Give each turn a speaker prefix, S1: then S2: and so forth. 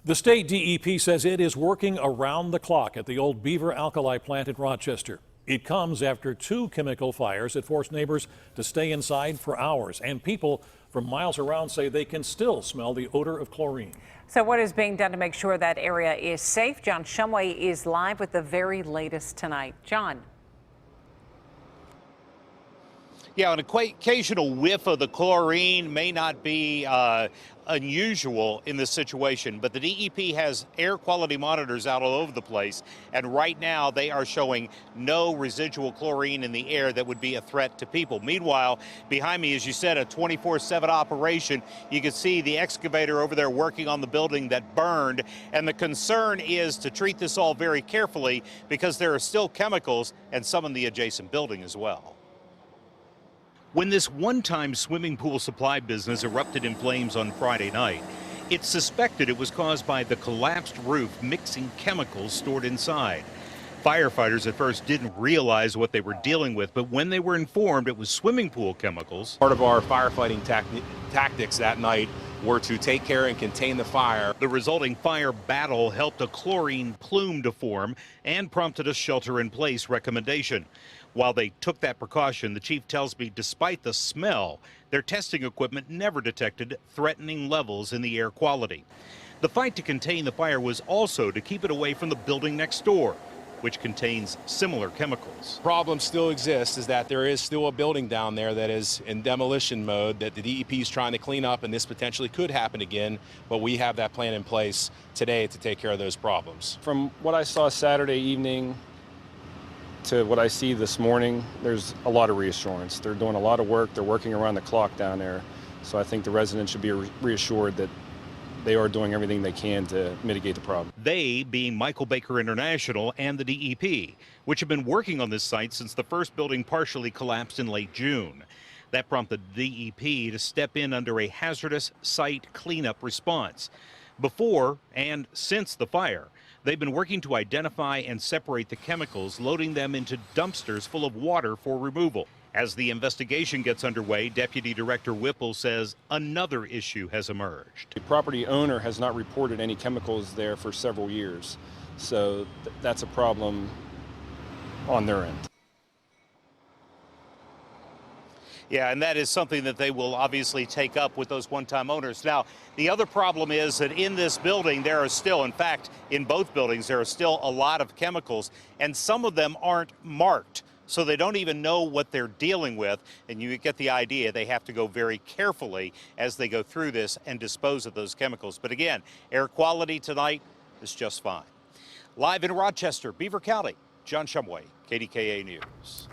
S1: The state DEP says it is working around the clock at the old Beaver alkali plant in Rochester. It comes after 2 chemical fires that forced neighbors to stay inside for hours, and people from miles around say they can still smell the odor of chlorine.
S2: So what is being done to make sure that area is safe? John Shumway is live with the very latest tonight. John.
S3: Yeah, an occasional whiff of the chlorine may not be unusual in this situation, but the DEP has air quality monitors out all over the place, and right now they are showing no residual chlorine in the air that would be a threat to people. Meanwhile, behind me, as you said, a 24/7 operation. You can see the excavator over there working on the building that burned, and the concern is to treat this all very carefully because there are still chemicals and some in the adjacent building as well. When this one-time swimming pool supply business erupted in flames on Friday night, it's suspected it was caused by the collapsed roof mixing chemicals stored inside. Firefighters at first didn't realize what they were dealing with, but when they were informed it was swimming pool chemicals.
S4: Part of our firefighting tactics that night were to take care and contain the fire.
S3: The resulting fire battle helped a chlorine plume to form and prompted a shelter-in-place recommendation. While they took that precaution, the chief tells me despite the smell, their testing equipment never detected threatening levels in the air quality. The fight to contain the fire was also to keep it away from the building next door, which contains similar chemicals.
S4: Problem still exists is that there is still a building down there that is in demolition mode that the DEP is trying to clean up, and this potentially could happen again, but we have that plan in place today to take care of those problems.
S5: From what I saw Saturday evening to what I see this morning, there's a lot of reassurance. They're doing a lot of work. They're working around the clock down there. So I think the residents should be reassured that they are doing everything they can to mitigate the problem.
S3: They being Michael Baker International and the DEP, which have been working on this site since the first building partially collapsed in late June. That prompted the DEP to step in under a hazardous site cleanup response. Before and since the fire, they've been working to identify and separate the chemicals, loading them into dumpsters full of water for removal. As the investigation gets underway, Deputy Director Whipple says another issue has emerged.
S5: The property owner has not reported any chemicals there for several years, so that's a problem on their end.
S3: Yeah, and that is something that they will obviously take up with those one-time owners. Now, the other problem is that in this building, there are still, in fact, in both buildings, there are still a lot of chemicals, and some of them aren't marked. So they don't even know what they're dealing with, and you get the idea they have to go very carefully as they go through this and dispose of those chemicals. But again, air quality tonight is just fine. Live in Rochester, Beaver County, John Shumway, KDKA News.